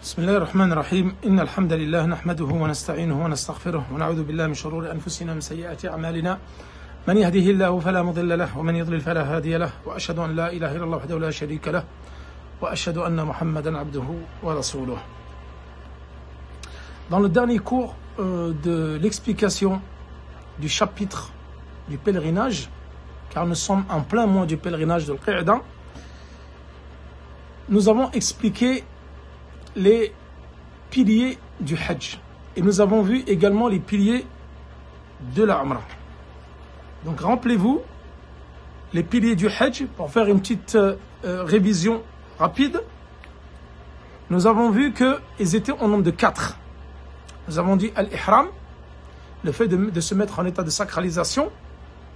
بسم الله الرحمن الرحيم إن الحمد لله نحمده ونستعينه ونستغفره ونعوذ بالله من شرور أنفسنا ومن سيئات أعمالنا من يهده الله فلا مضل له ومن يضلل فلا هادي له وأشهد أن لا إله إلا الله وحده لا شريك له وأشهد أن محمدا عبده ورسوله. Dans le dernier cours de l'explication du chapitre du pèlerinage, car nous sommes en plein mois du pèlerinage de l'Qa'da, nous avons expliqué les piliers du Hajj. Et nous avons vu également les piliers de la Umrah. Donc rappelez-vous, les piliers du Hajj, pour faire une petite révision rapide, nous avons vu qu'ils étaient au nombre de 4. Nous avons dit Al-Ihram, le fait de se mettre en état de sacralisation,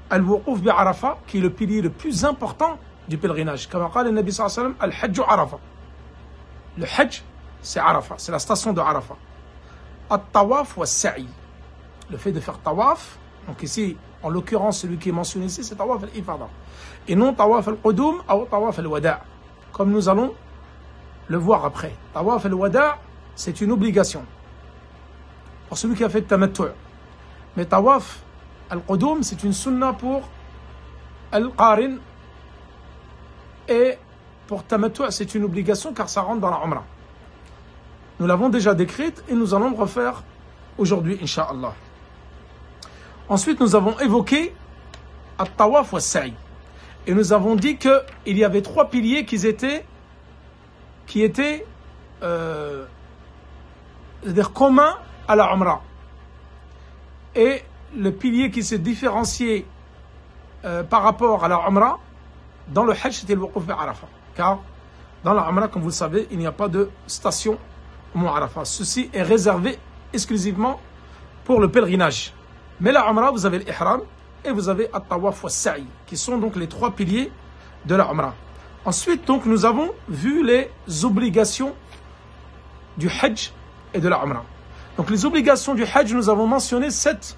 Al-Wuquf bi-Arafa, qui est le pilier le plus important du pèlerinage. Comme a dit le Nabi sallallahu alayhi wa sallam, Al-Hajj Arafa. Le Hajj, c'est Arafa, c'est la station de Arafa. At-Tawaf wa Sa'i. Le fait de faire Tawaf, donc ici, en l'occurrence, celui qui est mentionné ici, c'est Tawaf al-Ifada. Et non Tawaf al-Qudum ou Tawaf al-Wada'. Comme nous allons le voir après. Tawaf al-Wada', c'est une obligation pour celui qui a fait Tamattu'. Mais Tawaf al-Qudum, c'est une sunna pour al-Qarin. Et pour Tamattu', c'est une obligation car ça rentre dans la Umrah. Nous l'avons déjà décrite et nous allons le refaire aujourd'hui, Inch'Allah. Ensuite, nous avons évoqué At-Tawaf wa Sa'i. Et nous avons dit qu'il y avait 3 piliers qui étaient c'est-à-dire communs à la Umrah. Et le pilier qui se différenciait par rapport à la Umrah, dans le Hajj, c'était le Wuquf bi-Arafa. Car dans la Umrah, comme vous le savez, il n'y a pas de station au Mont Arafat. Ceci est réservé exclusivement pour le pèlerinage. Mais la Umrah, vous avez l'Ihram et vous avez At-Tawaf wa Sa'i, qui sont donc les 3 piliers de la Umrah. Ensuite, donc, nous avons vu les obligations du Hajj et de la Umrah. Donc, les obligations du Hajj, nous avons mentionné 7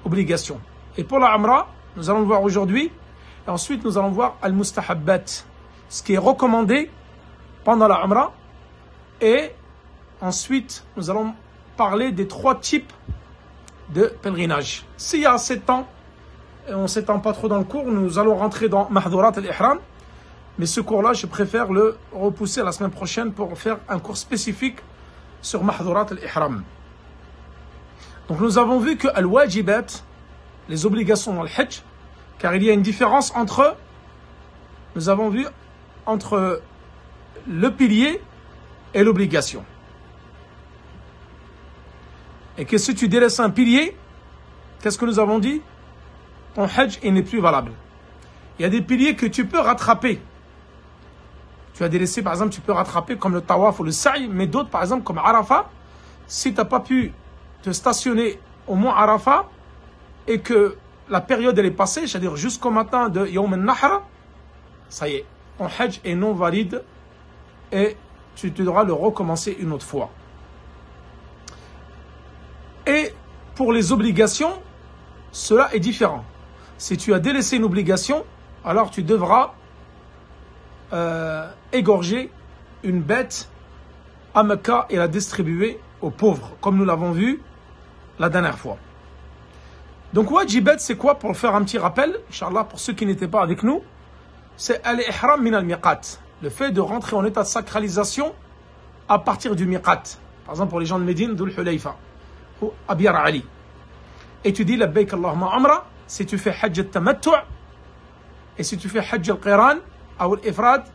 obligations. Et pour la Umrah, nous allons le voir aujourd'hui. Et ensuite, nous allons voir Al-Mustahabbat, ce qui est recommandé pendant la Umrah. Et ensuite, nous allons parler des 3 types de pèlerinage. S'il y a assez de temps, et on ne s'étend pas trop dans le cours, nous allons rentrer dans Mahdhurat al-Ihram. Mais ce cours-là, je préfère le repousser à la semaine prochaine pour faire un cours spécifique sur Mahdhurat al-Ihram. Donc nous avons vu que al-Wajibat, les obligations dans le Hajj, car il y a une différence entre, nous avons vu, entre le pilier et l'obligation. Et que si tu délaisses un pilier, qu'est-ce que nous avons dit? Ton Hajj n'est plus valable. Il y a des piliers que tu peux rattraper. Tu as délaissé, par exemple, tu peux rattraper comme le Tawaf ou le Sa'i, mais d'autres, par exemple, comme Arafat, si tu n'as pas pu te stationner au mont Arafat et que la période elle est passée, c'est-à-dire jusqu'au matin de Yawm al-Nahr, ça y est, ton Hajj est non valide et tu devras le recommencer une autre fois. Et pour les obligations, cela est différent. Si tu as délaissé une obligation, alors tu devras égorger une bête à Mecca et la distribuer aux pauvres, comme nous l'avons vu la dernière fois. Donc wajibat, c'est quoi? Pour faire un petit rappel, Inch'Allah, pour ceux qui n'étaient pas avec nous, c'est al-ihram min al-miqat, le fait de rentrer en état de sacralisation à partir du miqat. Par exemple, pour les gens de Médine, Dhul Hulayfa ou Abiyar Ali. Et tu dis labbaik Allahumma umra si tu fais Hajj al-Tamattu', et si tu fais Hajj al-Qiran ou al-Ifrad.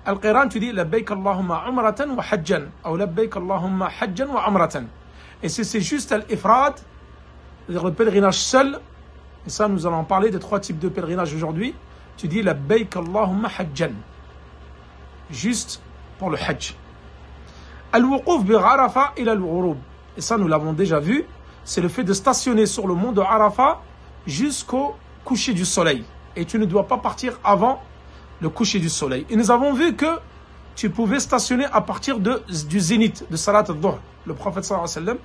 Al-Qiran, tu dis labbaik Allahumma umratan wa hajjan, ou labbaik Allahumma hajjan wa umratan. Et si c'est juste al-Ifrad, c'est-à-dire le pèlerinage seul, et ça nous allons en parler des 3 types de pèlerinage aujourd'hui, tu dis labbaik Allahumma hajjan, juste pour le Hajj. Al-Wuquf bi-Arafa ila al-Ghurub, et ça nous l'avons déjà vu, c'est le fait de stationner sur le mont de Arafat jusqu'au coucher du soleil. Et tu ne dois pas partir avant le coucher du soleil. Et nous avons vu que tu pouvais stationner à partir du zénith de Salat al-Dhuhr. Le prophète sallallahu alayhi wa sallam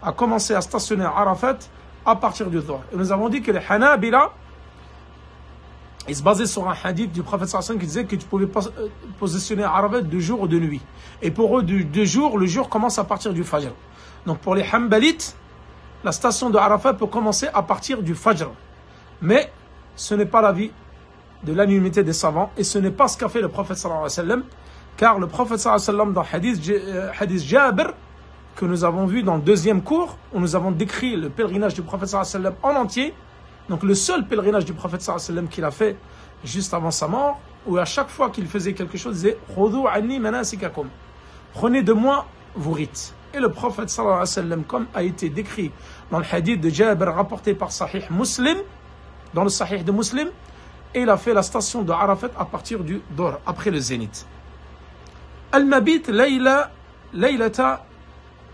a commencé à stationner à Arafat à partir du Dhuhr. Et nous avons dit que les Hanabila il se basait sur un hadith du prophète sallallahu alayhi wa sallam qui disait que tu pouvais positionner à Arafat de jour ou de nuit. Et pour eux, de jour, le jour commence à partir du Fajr. Donc pour les Hanbalites, la station de Arafat peut commencer à partir du Fajr. Mais ce n'est pas l'avis de l'unanimité des savants et ce n'est pas ce qu'a fait le prophète sallallahu alayhi wa sallam. Car le prophète sallallahu alayhi wa sallam dans hadith Jabir, que nous avons vu dans le deuxième cours, où nous avons décrit le pèlerinage du prophète sallallahu alayhi wa sallam en entier. Donc le seul pèlerinage du prophète sallallahu alayhi wa sallam qu'il a fait juste avant sa mort, où à chaque fois qu'il faisait quelque chose, il disait « Khudhu anni manasikakum » Prenez de moi vos rites. Et le prophète sallallahu alayhi wa sallam, comme a été décrit dans le hadith de Jabir rapporté par Sahih Muslim, dans le Sahih de Muslim, et il a fait la station de Arafat à partir du Dor, après le Zénith. Al-Mabit laylata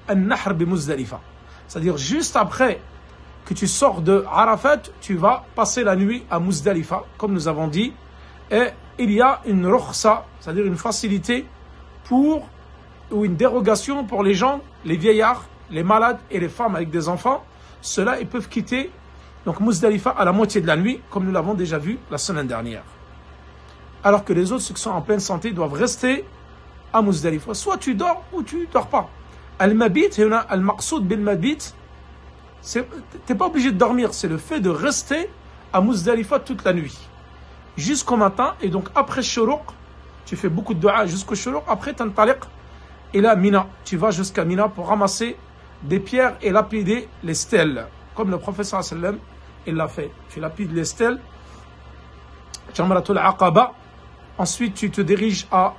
al-Nahr bi Muzdalifa. C'est-à-dire juste après que tu sors de Arafat, tu vas passer la nuit à Muzdalifa, comme nous avons dit. Et il y a une rukhsa, c'est-à-dire une facilité ou une dérogation pour les gens, les vieillards, les malades et les femmes avec des enfants. Ceux-là, ils peuvent quitter donc Muzdalifa à la moitié de la nuit, comme nous l'avons déjà vu la semaine dernière. Alors que les autres, ceux qui sont en pleine santé, doivent rester à Muzdalifa. Soit tu dors ou tu dors pas. Al-Mabit, al-Maqsoud bil-Mabit, t'es pas obligé de dormir, c'est le fait de rester à Muzdalifa toute la nuit, jusqu'au matin. Et donc après Shuruq, tu fais beaucoup de dua jusqu'au Shuruq. Après Tantaliq, et là Mina, tu vas jusqu'à Mina pour ramasser des pierres et lapider les stèles, comme le prophète sallallahu alayhi wa sallam, il l'a fait. Tu lapides les stèles, Jamratul Aqaba. Ensuite tu te diriges à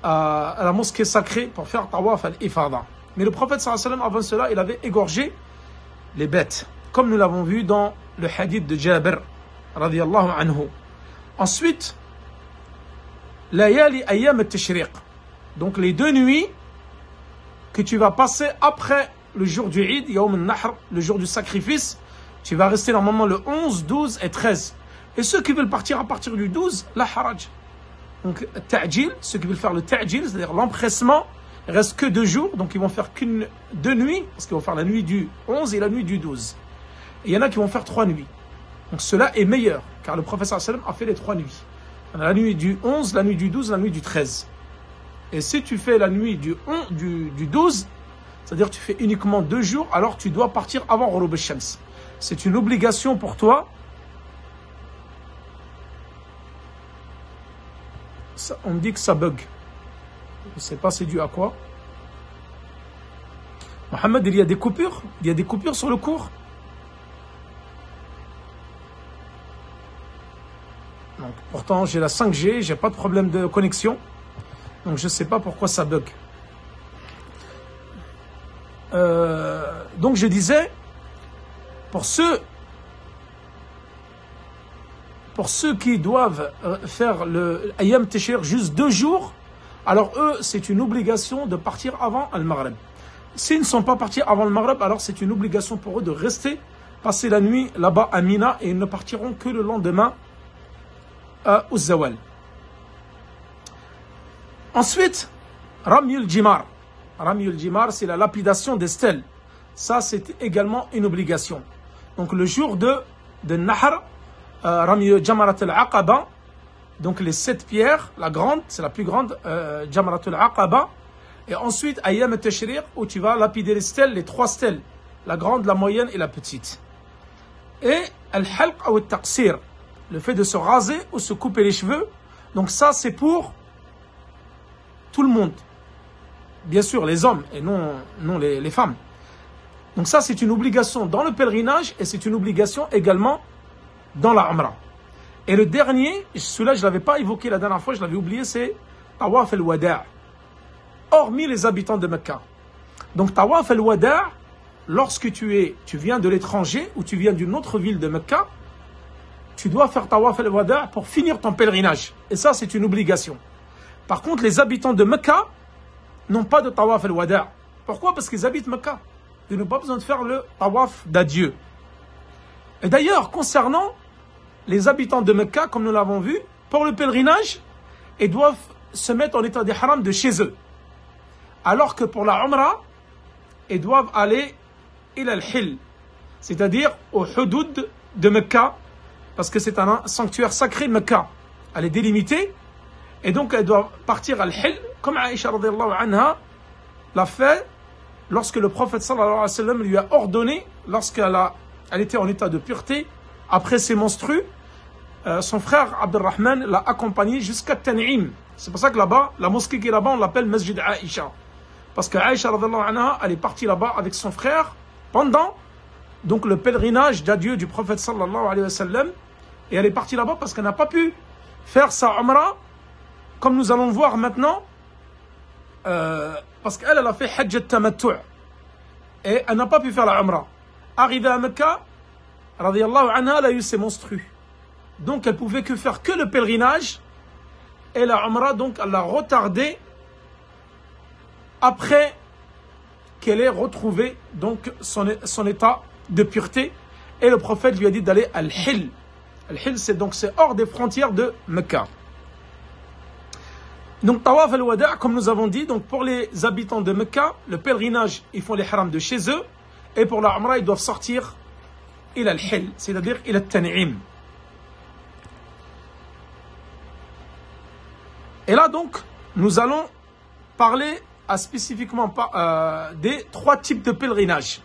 la mosquée sacrée pour faire Tawaf al-Ifada. Mais le prophète sallallahu alayhi wa sallam, avant cela, il avait égorgé les bêtes, comme nous l'avons vu dans le hadith de Jabir radiyallahu anhu. Ensuite, layali ayyam al-tashriq, donc les 2 nuits que tu vas passer après le jour du Eid, Yawm al-Nahr, le jour du sacrifice, tu vas rester normalement le 11, 12 et 13. Et ceux qui veulent partir à partir du 12, la haraj. Donc ta'jil, ceux qui veulent faire le ta'jil, c'est-à-dire l'empressement, il ne reste que 2 jours, donc ils vont faire deux nuits, parce qu'ils vont faire la nuit du 11 et la nuit du 12. Et il y en a qui vont faire 3 nuits. Donc cela est meilleur, car le prophète sallallahu alayhi wa sallam a fait les 3 nuits. On a la nuit du 11, la nuit du 12, la nuit du 13. Et si tu fais la nuit du 12, c'est-à-dire tu fais uniquement 2 jours, alors tu dois partir avant Ghurub al-Shams. C'est une obligation pour toi. Ça, on me dit que ça bug. Je ne sais pas c'est dû à quoi. Mohamed, il y a des coupures. Il y a des coupures sur le cours. Donc, pourtant, j'ai la 5G, j'ai pas de problème de connexion. Donc, je ne sais pas pourquoi ça bug. Donc, je disais, pour ceux qui doivent faire le Ayyam Tashriq juste 2 jours, alors eux, c'est une obligation de partir avant Al-Maghrib. S'ils ne sont pas partis avant le Maghrib, alors c'est une obligation pour eux de rester, passer la nuit là-bas à Mina, et ils ne partiront que le lendemain au Zawal. Ensuite, Ramyul Jimar. Ramyul Jimar, c'est la lapidation des stèles. Ça, c'est également une obligation. Donc le jour de Nahr, Ramyul Jamarat al-Aqaba, donc les 7 pierres, la grande, c'est la plus grande, Jamarat al-Aqaba. Et ensuite, Ayyam al-Tashriq, où tu vas lapider les stèles, les 3 stèles, la grande, la moyenne et la petite. Et Al-Halq ou Al-Taqsir, le fait de se raser ou se couper les cheveux. Donc ça, c'est pour tout le monde. Bien sûr, les hommes et non les femmes. Donc ça, c'est une obligation dans le pèlerinage et c'est une obligation également dans la Umrah. Et le dernier, celui-là, je ne l'avais pas évoqué la dernière fois, je l'avais oublié, c'est Tawaf al-Wada'. Hormis les habitants de Mecca. Donc Tawaf al-Wada', lorsque tu viens de l'étranger ou tu viens d'une autre ville de Mecca, tu dois faire Tawaf al-Wada' pour finir ton pèlerinage. Et ça, c'est une obligation. Par contre, les habitants de Mecca n'ont pas de Tawaf al-Wada'. Pourquoi? Parce qu'ils habitent Mecca. Ils n'ont pas besoin de faire le Tawaf d'adieu. Et d'ailleurs, concernant les habitants de Mecca, comme nous l'avons vu, pour le pèlerinage, ils doivent se mettre en état d'ihram de chez eux. Alors que pour la Umrah, ils doivent aller il al-Hil, c'est-à-dire au Hudud de Mecca, parce que c'est un sanctuaire sacré, Mecca. Elle est délimitée, et donc elle doit partir à l'Hil, comme Aïcha radhiyallahu anha l'a fait lorsque le prophète sallallahu alayhi wa sallam lui a ordonné, lorsqu'elle était en état de pureté, après ses menstrues, son frère Abdurrahman l'a accompagné jusqu'à Tan'im. C'est pour ça que là-bas, la mosquée qui est là-bas, on l'appelle Masjid Aïcha. Parce que Aïcha radhiyallahu anha, elle est partie là-bas avec son frère pendant donc le pèlerinage d'adieu du prophète sallallahu alayhi wa sallam. Et elle est partie là-bas parce qu'elle n'a pas pu faire sa umrah, comme nous allons le voir maintenant, parce qu'elle a fait Hajj al-Tamattu' et elle n'a pas pu faire la umrah. Arrivée à Mecca, radhiyallahu anha, elle a eu ses menstrues. Donc elle pouvait que faire que le pèlerinage, et la umrah, donc elle l'a retardée après qu'elle ait retrouvé donc son état de pureté, et le prophète lui a dit d'aller à Al-Hil. Al-Hil, c'est hors des frontières de Mecca. Donc Tawaf al-Wada', comme nous avons dit, donc pour les habitants de Mecca, le pèlerinage, ils font les harams de chez eux, et pour la umrah, ils doivent sortir il al-Hil, c'est-à-dire il al-Tan'im. Et là donc, nous allons parler spécifiquement des 3 types de pèlerinage.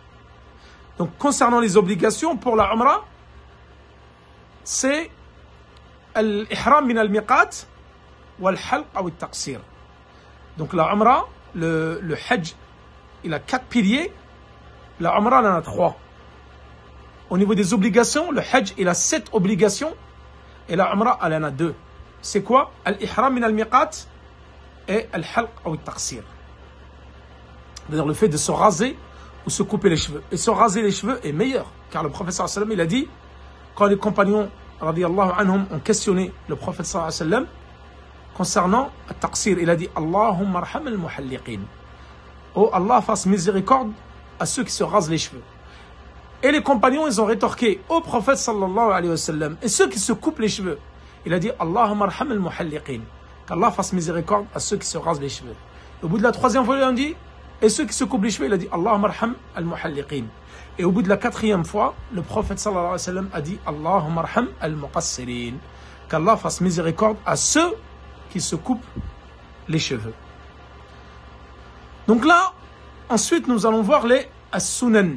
Donc concernant les obligations pour la umrah, c'est al-ihram min al-miqat wal-halq ou al-taqsir. Donc la umrah, le hajj, il a 4 piliers, la umrah, elle en a 3. Au niveau des obligations, le hajj, il a 7 obligations, et la umrah, elle en a 2. C'est quoi? Al-ihram min al-miqat et al-halq ou al-taqsir. C'est-à-dire le fait de se raser ou se couper les cheveux. Et se raser les cheveux est meilleur, car le prophète sallallahu alayhi wa sallam, il a dit, quand les compagnons radiyallahu anhum ont questionné le prophète sallallahu alayhi wa sallam concernant al-taqsir, il a dit Allahumma arham al-muhalliqin. Oh Allah, fasse miséricorde à ceux qui se rasent les cheveux. Et les compagnons, ils ont rétorqué au prophète sallallahu alayhi wa sallam, et ceux qui se coupent les cheveux, il a dit Allahumma arham al-muhalliqin. Qu'Allah fasse miséricorde à ceux qui se rasent les cheveux. Et au bout de la 3e fois, il a dit, et ceux qui se coupent les cheveux, il a dit Allahumma arham al-muhalliqin. Et au bout de la 4e fois, le prophète sallallahu alayhi wa sallam a dit Allahumma arham al-muqassirin. Qu'Allah fasse miséricorde à ceux qui se coupent les cheveux. Donc là, ensuite, nous allons voir les as-sunan.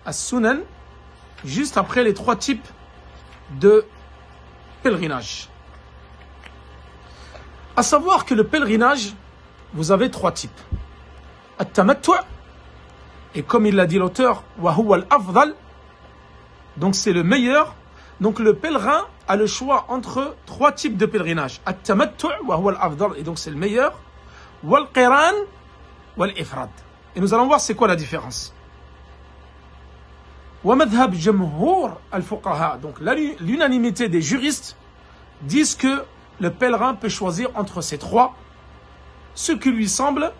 As-sunan, juste après les 3 types de pèlerinage. À savoir que le pèlerinage, vous avez 3 types. At-tamattu', et comme il l'a dit l'auteur, wa huwa al-afdal, donc c'est le meilleur. Donc le pèlerin a le choix entre 3 types de pèlerinage. At-tamattu' wa huwa al-afdal, et donc c'est le meilleur. Wal-qiran wal-ifrad. Et nous allons voir c'est quoi la différence. Wa madhhab jumhur al-fuqaha, donc l'unanimité des juristes disent que le pèlerin peut choisir entre ces 3. Ce qui lui semble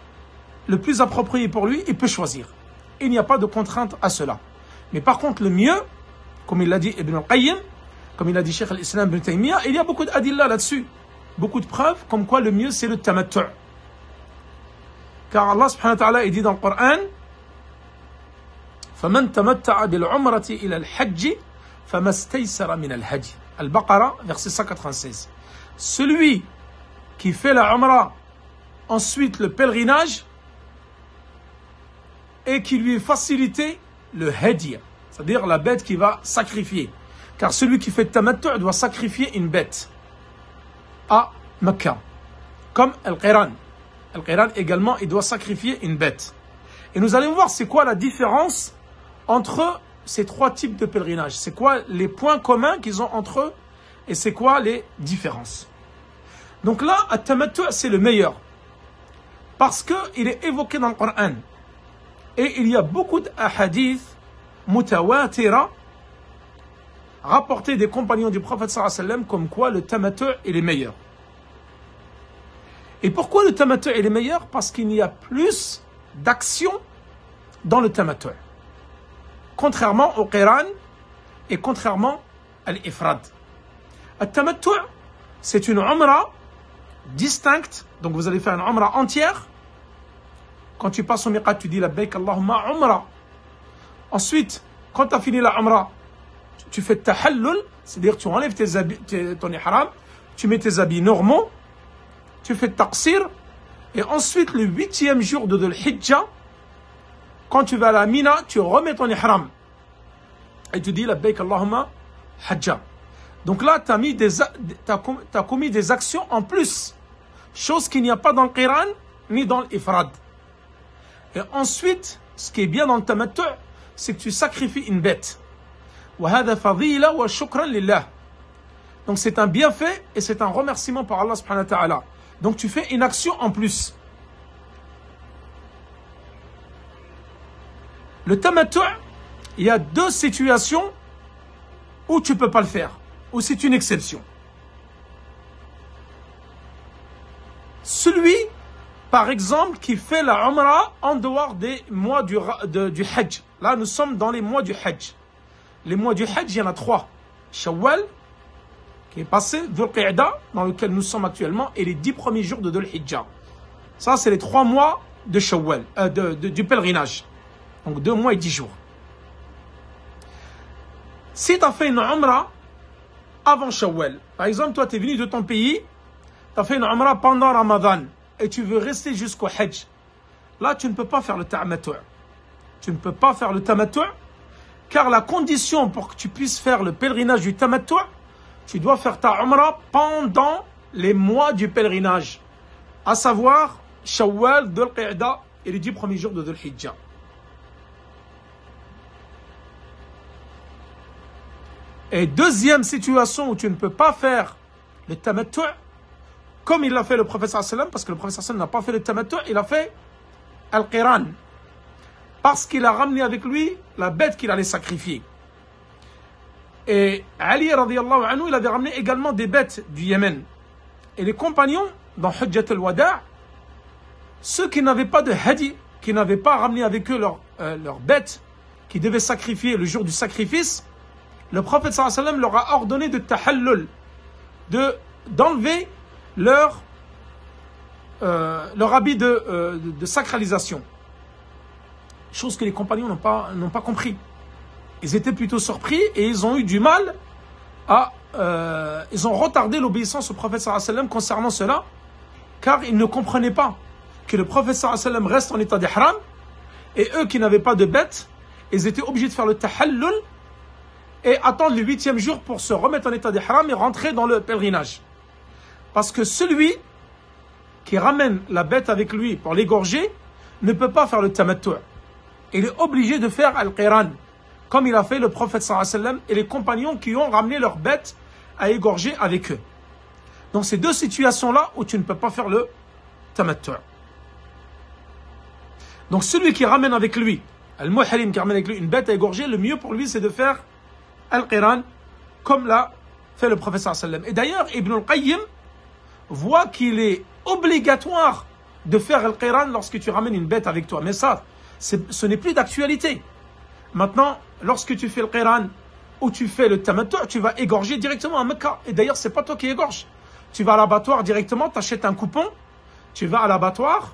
le plus approprié pour lui, il peut choisir. Il n'y a pas de contrainte à cela. Mais par contre, le mieux, comme il l'a dit Ibn al-Qayyim, comme il a dit Cheikh al-Islam Ibn Taymiyyah, il y a beaucoup d'adillah là-dessus. Beaucoup de preuves, comme quoi le mieux c'est le tamattu'. Car Allah subhanahu wa ta'ala, il dit dans le Coran, فَمَنْ تَمَتَّعَ بِالْعُمْرَةِ إِلَى الْحَجِّ فَمَا اسْتَيْسَرَ مِنَ الْهَدْيِ. Al-Baqarah, verset 196. Celui qui fait la umrah, ensuite le pèlerinage, et qui lui est facilité le hadi, c'est-à-dire la bête qui va sacrifier. Car celui qui fait tamattu' doit sacrifier une bête à Mecca. Comme Al-Qiran. Al-Qiran également, il doit sacrifier une bête. Et nous allons voir c'est quoi la différence entre ces 3 types de pèlerinage. C'est quoi les points communs qu'ils ont entre eux et c'est quoi les différences. Donc là, At-Tamattu' c'est le meilleur. Parce qu'il est évoqué dans le Coran. Et il y a beaucoup d'ahadith mutawatira rapportés des compagnons du prophète sallallahu alayhi wa sallam comme quoi le tamattu' est le meilleur. Et pourquoi le tamattu' est le meilleur? Parce qu'il y a plus d'action dans le tamattu'. Contrairement au qiran et contrairement à l'ifrad. Le tamattu' c'est une umrah distincte. Donc vous allez faire une umrah entière. Quand tu passes au miqat, tu dis labbaik Allahumma umrah. Ensuite, quand tu as fini la umrah, tu fais tahallul, c'est-à-dire tu enlèves tes habits, ton ihram, tu mets tes habits normaux, tu fais taqsir, et ensuite le 8e jour de Dhul Hijjah, quand tu vas à la Mina, tu remets ton ihram. Et tu dis labbaik Allahumma hajja. Donc là, t'as commis des actions en plus. Chose qu'il n'y a pas dans le Qiran, ni dans l'Ifrad. Et ensuite, ce qui est bien dans le tamattu', c'est que tu sacrifies une bête. وَهَذَا فَضِيلَ وَشُكْرًا لِلَّهِ. Donc c'est un bienfait et c'est un remerciement par Allah subhanahu wa ta'ala. Donc tu fais une action en plus. Le tamattu', il y a 2 situations où tu ne peux pas le faire, où c'est une exception. Celui, par exemple, qui fait la Umrah en dehors des mois du Hajj. Là, nous sommes dans les mois du Hajj. Les mois du Hajj, il y en a 3. Shawwal, qui est passé, Dhul Qi'dah, dans lequel nous sommes actuellement, et les 10 premiers jours de Dhul Hijjah. Ça, c'est les 3 mois de Shawwal, du pèlerinage. Donc 2 mois et 10 jours. Si tu as fait une Umrah avant Shawwal, par exemple, toi, tu es venu de ton pays, tu as fait une Umrah pendant Ramadan, et tu veux rester jusqu'au Hajj. Là, tu ne peux pas faire le tamattu'. Tu ne peux pas faire le tamattu', car la condition pour que tu puisses faire le pèlerinage du tamattu', tu dois faire ta Umrah pendant les mois du pèlerinage, à savoir Shawwal, Dhul Qi'dah et les 10 premiers jours de Dhul Hijjah. Et deuxième situation où tu ne peux pas faire le tamattu', comme il l'a fait le prophète sallam, parce que le prophète sallam n'a pas fait le tamattu', il a fait al-Qiran, parce qu'il a ramené avec lui la bête qu'il allait sacrifier. Et Ali radiyallahu anhu, il avait ramené également des bêtes du Yémen. Et les compagnons, dans Hujjat al-Wada', ceux qui n'avaient pas de hadi, qui n'avaient pas ramené avec eux leur bête, qui devaient sacrifier le jour du sacrifice, le prophète sallallahu alayhi wa sallam leur a ordonné de tahallul, d'enlever leur habit de sacralisation. Chose que les compagnons n'ont pas compris. Ils étaient plutôt surpris et ils ont eu du mal ils ont retardé l'obéissance au prophète sallallahu alayhi wa sallam concernant cela, car ils ne comprenaient pas que le prophète sallallahu alayhi wa sallam reste en état d'ihram, et eux qui n'avaient pas de bête, ils étaient obligés de faire le tahallul et attendre le 8e jour pour se remettre en état d'ihram et rentrer dans le pèlerinage. Parce que celui qui ramène la bête avec lui pour l'égorger ne peut pas faire le tamattu'. Il est obligé de faire al-Qiran, comme il a fait le prophète sallallahu alayhi wa sallam et les compagnons qui ont ramené leur bête à égorger avec eux. Donc ces 2 situations-là où tu ne peux pas faire le tamattu'. Donc celui qui ramène avec lui, al-Muhrim qui ramène avec lui une bête à égorger, le mieux pour lui c'est de faire al-Qiran, comme l'a fait le prophète sallallahu alayhi wa sallam. Et d'ailleurs, Ibn al-Qayyim voit qu'il est obligatoire de faire al-Qiran lorsque tu ramènes une bête avec toi. Mais ça, ce n'est plus d'actualité. Maintenant, lorsque tu fais le Qiran ou tu fais le tamattu', tu vas égorger directement à Mecca. Et d'ailleurs, c'est pas toi qui égorges. Tu vas à l'abattoir directement, tu achètes un coupon, tu vas à l'abattoir,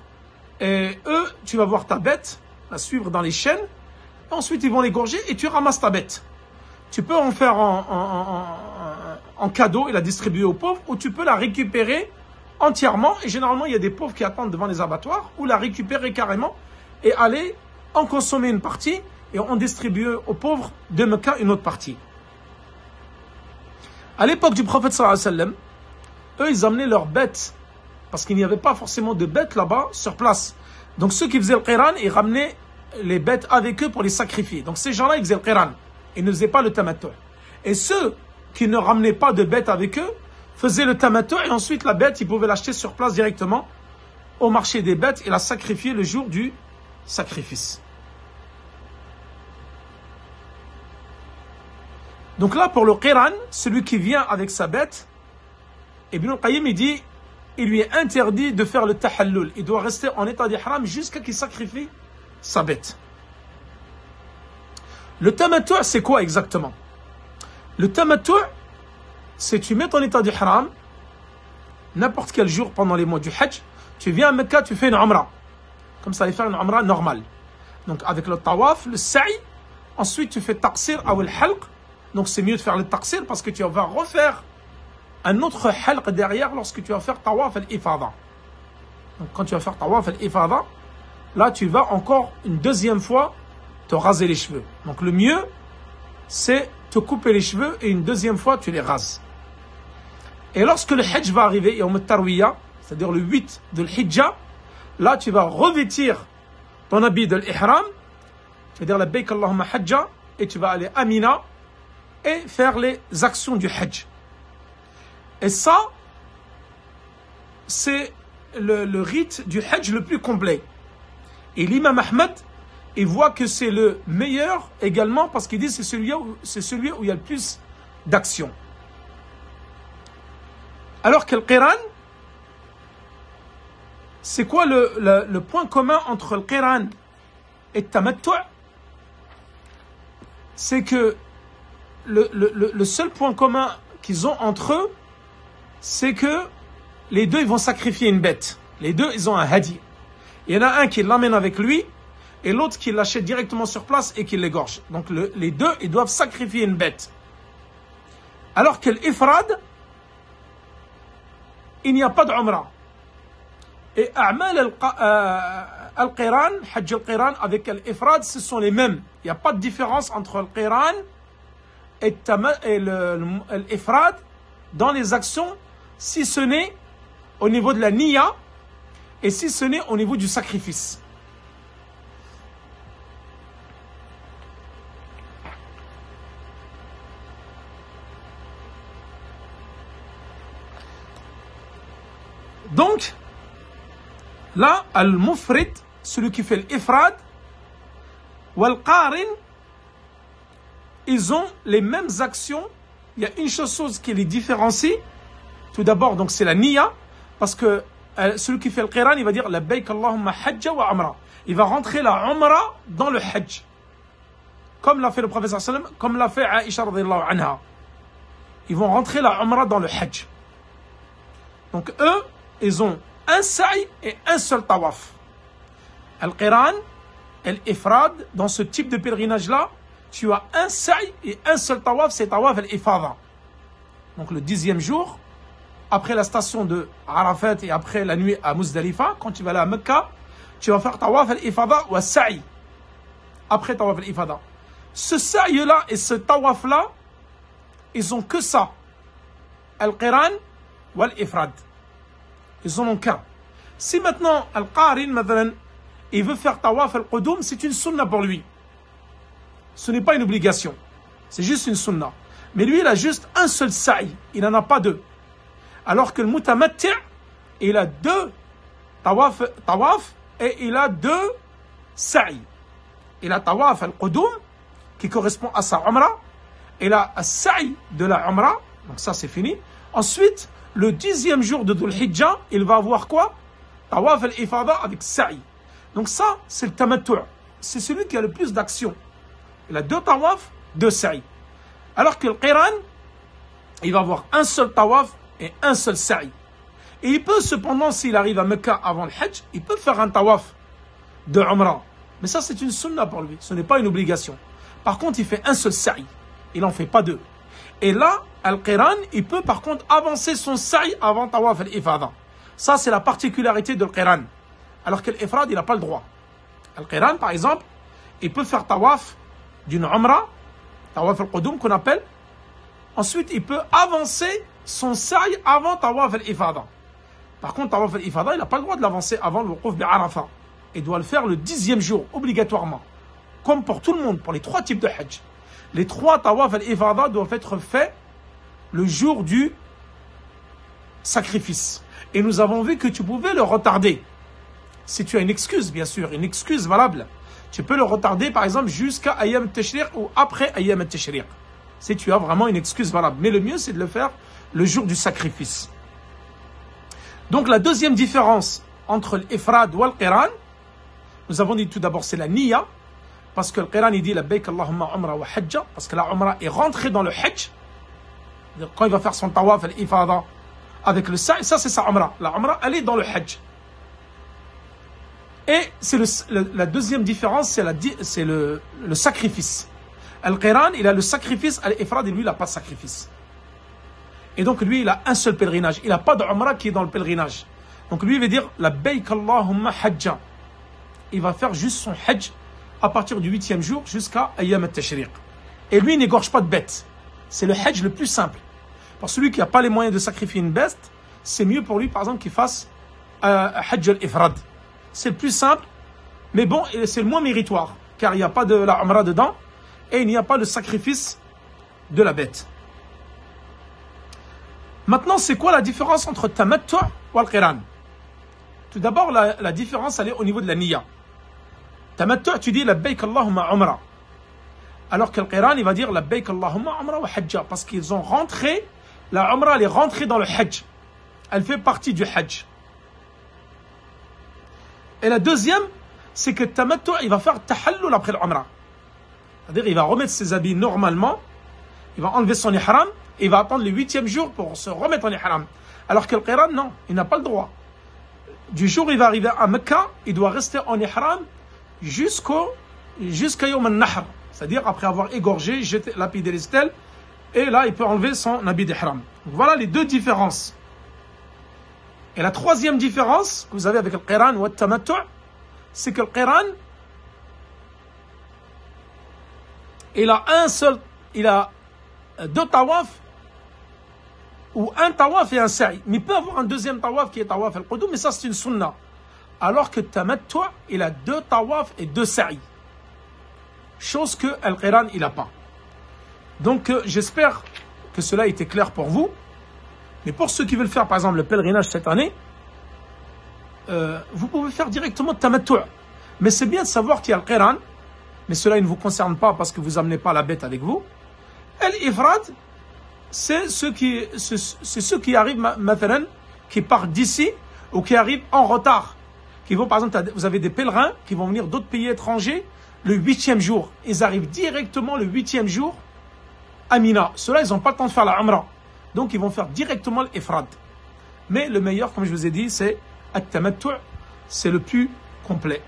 et eux, tu vas voir ta bête, la suivre dans les chaînes, et ensuite ils vont l'égorger et tu ramasses ta bête. Tu peux en faire en cadeau et la distribuer aux pauvres, ou tu peux la récupérer entièrement. Et généralement, il y a des pauvres qui attendent devant les abattoirs, ou la récupérer carrément et aller en consommer une partie et en distribuer aux pauvres de Mecca une autre partie. À l'époque du prophète sallallahu alayhi wa sallam, eux, ils amenaient leurs bêtes, parce qu'il n'y avait pas forcément de bêtes là-bas sur place. Donc ceux qui faisaient le Qiran, ils ramenaient les bêtes avec eux pour les sacrifier. Donc ces gens-là, ils faisaient le Qiran. Ils ne faisaient pas le tamattu'. Et ceux qui ne ramenaient pas de bêtes avec eux faisaient le tamattu', et ensuite la bête, ils pouvaient l'acheter sur place directement au marché des bêtes et la sacrifier le jour du sacrifice. Donc là, pour le Qiran, celui qui vient avec sa bête, Ibn al-Qayyim, il dit, il lui est interdit de faire le tahallul. Il doit rester en état d'ihram jusqu'à qu'il sacrifie sa bête. Le tamattu', c'est quoi exactement? Le tamattu', c'est tu mets ton état d'ihram, n'importe quel jour pendant les mois du Hajj, tu viens à Mecca, tu fais une Umrah. Comme ça, aller faire une Umrah normale. Donc avec le tawaf, le sa'i, ensuite tu fais taqsir ou le halq, donc c'est mieux de faire le taqsir parce que tu vas refaire un autre halq derrière lorsque tu vas faire tawaf al-ifada. Donc quand tu vas faire tawaf al-ifada, là tu vas encore une deuxième fois te raser les cheveux. Donc le mieux, c'est te couper les cheveux et une deuxième fois tu les rases. Et lorsque le hajj va arriver, yawm al-tarwiya, c'est-à-dire le 8 de l'hijja, là tu vas revêtir ton habit de l'ihram, c'est-à-dire la bayk Allahumma hajja, et tu vas aller à Mina et faire les actions du hajj. Et ça, c'est le rite du hajj le plus complet. Et l'imam Ahmed, il voit que c'est le meilleur également parce qu'il dit que c'est celui où il y a le plus d'actions. Alors que le Qiran, c'est quoi le point commun entre le Qiran et le Tamattu'? C'est que le seul point commun qu'ils ont entre eux, c'est que les deux, ils vont sacrifier une bête. Les deux, ils ont un hadi. Il y en a un qui l'amène avec lui et l'autre qui l'achète directement sur place et qui l'égorge. Donc les deux, ils doivent sacrifier une bête. Alors que l'ifrad, il n'y a pas d'umrah. Et a'mal al-qiran, hajj al-qiran avec l'ifrad, ce sont les mêmes. Il n'y a pas de différence entre le qiran et l'ifrad dans les actions, si ce n'est au niveau de la niya et si ce n'est au niveau du sacrifice. Donc, là, al-mufrid, celui qui fait l'ifrad, ou al-qarin, ils ont les mêmes actions. Il y a une chose qui les différencie. Tout d'abord, donc c'est la niya, parce que celui qui fait le qiran, il va dire labbayk Allahumma hajja wa umra. Il va rentrer la umra dans le hajj. Comme l'a fait le prophète sallallahu alayhi wa sallam, comme l'a fait Aïcha radhiyallahu anha. Ils vont rentrer la umra dans le hajj. Donc eux, ils ont un sa'i et un seul tawaf. Al-qiran et l'ifrad, dans ce type de pèlerinage-là, tu as un sa'i et un seul tawaf, c'est tawaf al-ifada. Donc le 10e jour, après la station de Arafat et après la nuit à Muzdalifa, quand tu vas aller à Mecca, tu vas faire tawaf al-ifada ou sa'i. Après tawaf al-ifada. Ce sa'i-là et ce tawaf-là, ils ont que ça. Al-qiran ou al-ifrad. Ils en ont qu'un. Si maintenant al-qarin, il veut faire tawaf al-qudum, c'est une sunna pour lui. Ce n'est pas une obligation. C'est juste une sunna. Mais lui, il a juste un seul sa'i. Il n'en a pas deux. Alors que le mutamatti', il a deux tawaf et il a deux sa'i. Il a tawaf al-qudum, qui correspond à sa umrah. Il a un sa'i de la umrah. Donc ça, c'est fini. Ensuite, le 10e jour de Dhul Hijjah, il va avoir quoi? Tawaf al-ifada avec sa'i. Donc ça, c'est le tamattu'. C'est celui qui a le plus d'action. Il a deux tawaf, deux sa'i. Alors que le qiran, il va avoir un seul tawaf et un seul sa'i. Et il peut cependant, s'il arrive à Mecca avant le hajj, il peut faire un tawaf de umrah. Mais ça, c'est une sunna pour lui. Ce n'est pas une obligation. Par contre, il fait un seul sa'i. Il n'en fait pas deux. Et là, al-qiran, il peut par contre avancer son sa'i avant tawaf al-ifada. Ça, c'est la particularité de al-qiran. Alors que l'ifrad, il n'a pas le droit. Al-qiran, par exemple, il peut faire tawaf d'une umrah, tawaf al-qudum qu'on appelle. Ensuite, il peut avancer son sa'i avant tawaf al-ifada. Par contre, tawaf al-ifada, il n'a pas le droit de l'avancer avant le wuquf bi'Arafah. Il doit le faire le 10e jour, obligatoirement. Comme pour tout le monde, pour les trois types de hajj. Les trois tawaf al-ifada doivent être faits le jour du sacrifice. Et nous avons vu que tu pouvais le retarder. Si tu as une excuse, bien sûr, une excuse valable. Tu peux le retarder, par exemple, jusqu'à Ayyam al-Tashriq ou après Ayyam al-Tashriq. Si tu as vraiment une excuse valable. Mais le mieux, c'est de le faire le jour du sacrifice. Donc, la deuxième différence entre l'ifrad ou al-qiran, nous avons dit tout d'abord, c'est la niya. Parce que le qiran, il dit labbayk Allahumma umra wa hajja. Parce que la umra est rentrée dans le hajj. Quand il va faire son tawaf al-ifada avec le sa'i, ça c'est sa umra. La umra, elle est dans le hajj. Et c'est la deuxième différence, c'est le sacrifice. Al-Qiran, il a le sacrifice, Al-Ifrad, et lui, il n'a pas de sacrifice. Et donc, lui, il a un seul pèlerinage. Il n'a pas de Umrah qui est dans le pèlerinage. Donc, lui, il veut dire, Labbaik Allahumma hajja. Il va faire juste son hajj à partir du 8e jour jusqu'à Ayyam al-Tashriq. Et lui, il n'égorge pas de bête. C'est le hajj le plus simple. Pour celui qui n'a pas les moyens de sacrifier une bête, c'est mieux pour lui, par exemple, qu'il fasse hajj al-Ifrad. C'est le plus simple, mais bon, c'est le moins méritoire, car il n'y a pas de la Umrah dedans, et il n'y a pas le sacrifice de la bête. Maintenant, c'est quoi la différence entre Tamattu' et Al-Qiran? Tout d'abord, la différence, elle est au niveau de la niyya. Tamattu', tu dis Labbaik Allahumma Umrah. Alors qu'Al-Qiran, il va dire Labbaik Allahumma Umrah wa Hajja. Parce qu'ils ont rentré, la Umrah, elle est rentrée dans le Hajj. Elle fait partie du Hajj. Et la deuxième, c'est que Tamattu', il va faire Tahallul après l'Umrah. C'est-à-dire, il va remettre ses habits normalement, il va enlever son ihram, et il va attendre le 8e jour pour se remettre en ihram. Alors qu'Al-Qiran, non, il n'a pas le droit. Du jour où il va arriver à Mecca, il doit rester en ihram jusqu'à Yom al-Nahr. C'est-à-dire après avoir égorgé, jeté, lapidé les stèles, et là, il peut enlever son habit d'ihram. Voilà les deux différences. Et la troisième différence que vous avez avec le Qiran ou le Tamattu', c'est que le Qiran, il a deux tawaf, ou un tawaf et un sa'i. Mais il peut avoir un deuxième tawaf qui est tawaf al-Qudum, mais ça c'est une sunna. Alors que Tamattu', il a deux tawaf et deux sa'i. Chose que Al-Qiran, il n'a pas. Donc j'espère que cela a été clair pour vous. Mais pour ceux qui veulent faire par exemple le pèlerinage cette année, vous pouvez faire directement Tamattu'. Mais c'est bien de savoir qu'il y a Al-Qiran, mais cela il ne vous concerne pas parce que vous n'amenez pas la bête avec vous. Et l'Ifrad, c'est ceux qui arrivent maintenant, qui partent d'ici ou qui arrivent en retard. Qui vont, par exemple, vous avez des pèlerins qui vont venir d'autres pays étrangers le 8e jour. Ils arrivent directement le 8e jour à Mina. Ceux-là, ils n'ont pas le temps de faire la Umrah. Donc, ils vont faire directement l'Ifrad. Mais le meilleur, comme je vous ai dit, c'est At-Tamattu'. C'est le plus complet.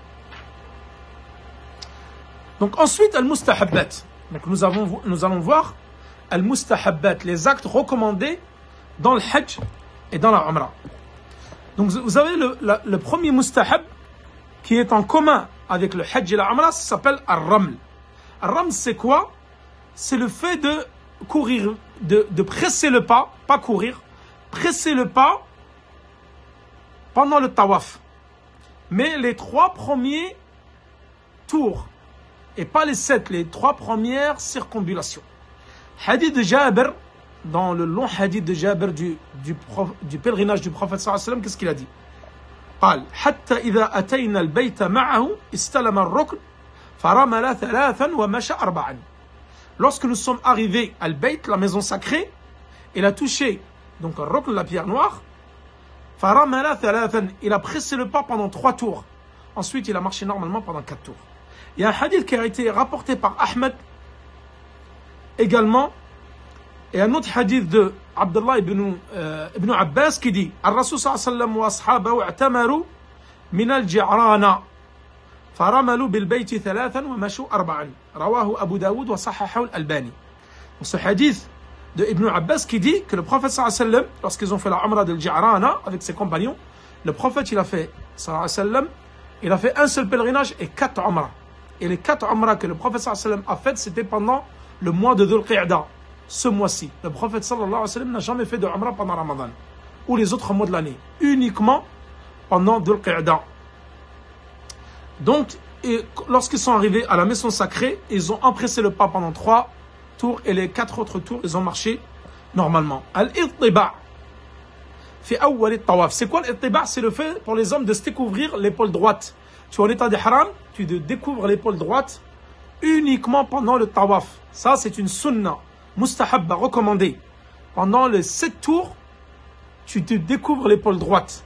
Donc, ensuite, Al-Mustahabbat. Donc, nous allons voir Al-Mustahabbat, les actes recommandés dans le Hajj et dans la Umrah. Donc, vous avez le premier Mustahab qui est en commun avec le Hajj et la Umrah, ça s'appelle Ar-Raml. Ar-Raml, c'est quoi? C'est le fait de courir, de presser le pas, pas courir, presser le pas pendant le tawaf. Mais les 3 premiers tours, et pas les 7, les 3 premières circonambulations. Hadith de Jabir, dans le long hadith de Jabir du pèlerinage du prophète sallallahu alayhi wa sallam, qu'est-ce qu'il a dit? قال حتى إذا أتينا البيت معه استلم الركن فرمل 3 ومشى 4. Lorsque nous sommes arrivés à Al-Bayt, la maison sacrée, il a touché donc un rukn, la pierre noire. فرمل 3, il a pressé le pas pendant 3 tours. Ensuite, il a marché normalement pendant 4 tours. Il y a un hadith qui a été rapporté par Ahmed également, et un autre hadith de Abdullah ibn Abbas qui dit Al-Rasul sallallahu alayhi wa sallam wa ashabahu i'tamaru min al-Ji'rana faramalu bil-bayti 3 wa mashu 4. Rawahu Abu Daoud wa sahahahu al-Albani. Ce hadith de Ibn Abbas qui dit que le prophète sallallahu alayhi wa sallam, lorsqu'ils ont fait la Umrah de al-Ji'rana avec ses compagnons, le prophète il a fait sallallahu alayhi wa sallam, il a fait un seul pèlerinage et 4 Umrah. Et les 4 Umrah que le prophète sallallahu alayhi wa sallam a fait, c'était pendant le mois de Dhul Qa'da. Ce mois-ci, le prophète sallallahu alayhi wa sallam n'a jamais fait de Umrah pendant Ramadan ou les autres mois de l'année, uniquement pendant Dhul Qa'da. Donc, lorsqu'ils sont arrivés à la maison sacrée, ils ont empressé le pas pendant 3 tours et les 4 autres tours, ils ont marché normalement. Al-Ittiba' fi awwal al-tawaf. C'est quoi l'Ittiba'? C'est le fait pour les hommes de se découvrir l'épaule droite. Tu es en état d'ihram, tu découvres l'épaule droite uniquement pendant le tawaf. Ça, c'est une sunna. Mustahabba, recommandé. Pendant les 7 tours, tu te découvres l'épaule droite.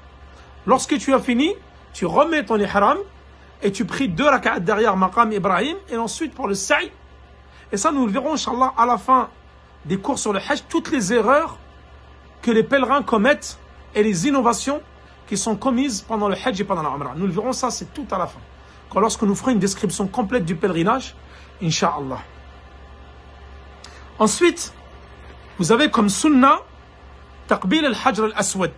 Lorsque tu as fini, tu remets ton ihram et tu pries 2 rak'at derrière Maqam Ibrahim et ensuite pour le sa'i. Et ça, nous le verrons, Inch'Allah, à la fin des cours sur le Hajj, toutes les erreurs que les pèlerins commettent et les innovations qui sont commises pendant le Hajj et pendant la Umrah. Nous le verrons, ça, c'est tout à la fin. Lorsque nous ferons une description complète du pèlerinage, Inch'Allah. Ensuite, vous avez comme sunnah taqbil al-hajr al-aswad.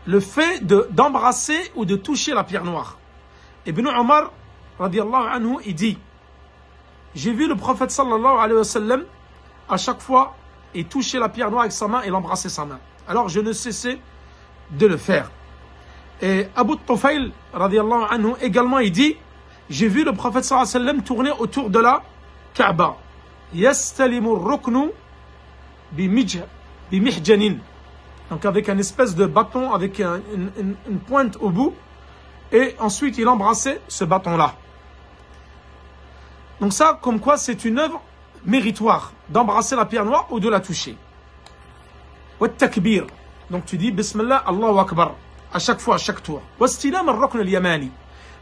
Le fait d'embrasser ou de toucher la pierre noire. Ibn Omar, radiallahu anhu, il dit, j'ai vu le prophète sallallahu alayhi wa sallam, à chaque fois, il touchait la pierre noire avec sa main et l'embrassait sa main. Alors je ne cessais de le faire. Et Abu Tufayl, radiallahu anhu, également, il dit, j'ai vu le prophète sallallahu alayhi wa sallam tourner autour de la Kaaba. Yastalimu ruknu bimihjanin. Donc avec un espèce de bâton, avec une pointe au bout. Et ensuite, il embrassait ce bâton-là. Donc ça, comme quoi, c'est une œuvre méritoire d'embrasser la pierre noire ou de la toucher. Wa takbir. Donc tu dis Bismillah, Allahu Akbar. À chaque fois, à chaque tour. Wa stilam al-rukn al-yamani.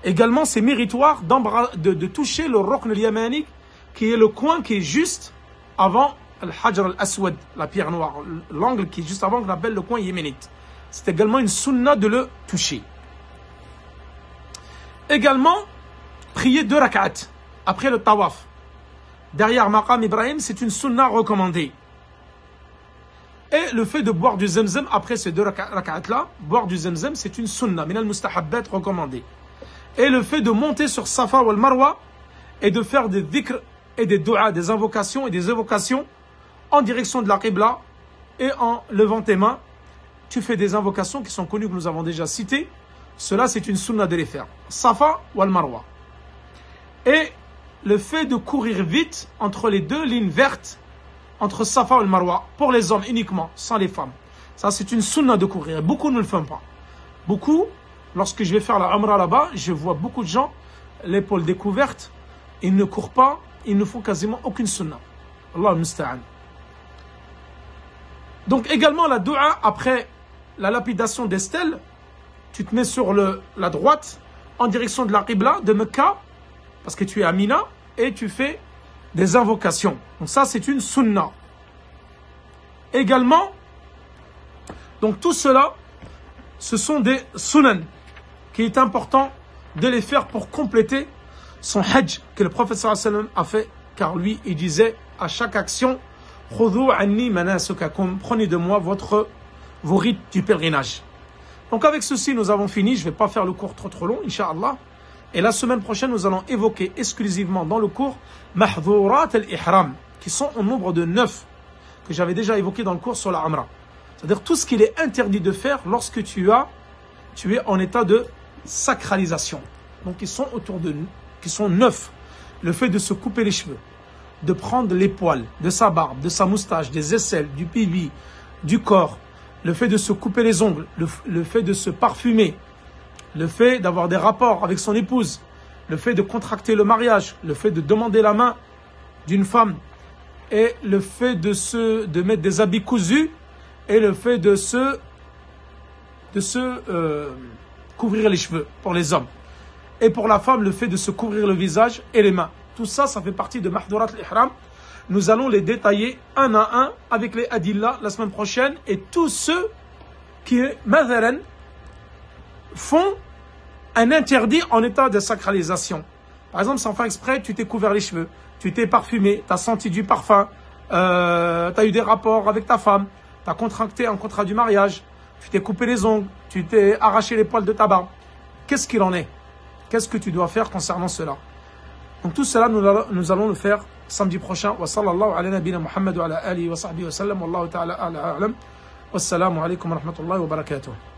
Également, c'est méritoire de toucher le rukn al-yamani, qui est le coin qui est juste avant al-hajr al-aswad, la pierre noire. L'angle qui est juste avant, qu'on appelle le coin yéménite. C'est également une sunna de le toucher. Également, prier 2 rak'at après le tawaf. Derrière Maqam Ibrahim, c'est une sunna recommandée. Et le fait de boire du zemzem après ces 2 rak'at-là, boire du zemzem, c'est une sunna, min al-mustahabbat recommandée. Et le fait de monter sur Safa ou al-Marwa et de faire des dhikr et des du'a, des invocations et des évocations en direction de la Qibla et en levant tes mains, tu fais des invocations qui sont connues, que nous avons déjà citées. Cela, c'est une sunna de les faire. Safa ou al-Marwa. Et le fait de courir vite entre les 2 lignes vertes, entre Safa et al-Marwa, pour les hommes uniquement, sans les femmes. Ça, c'est une sunna de courir. Beaucoup ne le font pas. Beaucoup, lorsque je vais faire la Umrah là-bas, je vois beaucoup de gens, l'épaule découverte, ils ne courent pas, ils ne font quasiment aucune sunna. Allah al-Musta'an. Donc également la dua après la lapidation des stèles, tu te mets sur la droite en direction de la Qibla de Mecca, parce que tu es à Mina, et tu fais des invocations. Donc ça, c'est une sunna. Également, donc tout cela, ce sont des sunan, qui est important de les faire pour compléter son hajj que le prophète sallallahu alayhi wa sallam a fait, car lui, il disait à chaque action, khudhu anni manasikakum, prenez de moi vos rites du pèlerinage. Donc avec ceci, nous avons fini. Je ne vais pas faire le cours trop long, Inch'Allah. Et la semaine prochaine, nous allons évoquer exclusivement dans le cours Mahdhurat al-Ihram, qui sont au nombre de 9, que j'avais déjà évoqué dans le cours sur la Umrah. C'est-à-dire tout ce qu'il est interdit de faire lorsque tu es en état de sacralisation. Donc ils sont qui sont 9. Le fait de se couper les cheveux, de prendre les poils de sa barbe, de sa moustache, des aisselles, du pipi, du corps, le fait de se couper les ongles, le fait de se parfumer, le fait d'avoir des rapports avec son épouse, le fait de contracter le mariage, le fait de demander la main d'une femme, et le fait de mettre des habits cousus, et le fait de se couvrir les cheveux pour les hommes. Et pour la femme, le fait de se couvrir le visage et les mains. Tout ça, ça fait partie de Mahdhurat al-Ihram. Nous allons les détailler un à un avec les adillas la semaine prochaine. Et tous ceux qui, madhalan, font un interdit en état de sacralisation. Par exemple, sans faire exprès, tu t'es couvert les cheveux, tu t'es parfumé, tu as senti du parfum, tu as eu des rapports avec ta femme, tu as contracté un contrat du mariage, tu t'es coupé les ongles, tu t'es arraché les poils de ta barbe. Qu'est-ce qu'il en est? Qu'est-ce que tu dois faire concernant cela? Donc tout cela, nous allons le faire samedi prochain. Wa sallallahu ala nabina Muhammad wa ala alihi wa sahbihi wa sallam. Wallahu ta'ala a'lam. Wassalamu alaikum wa rahmatullahi wa barakatuh.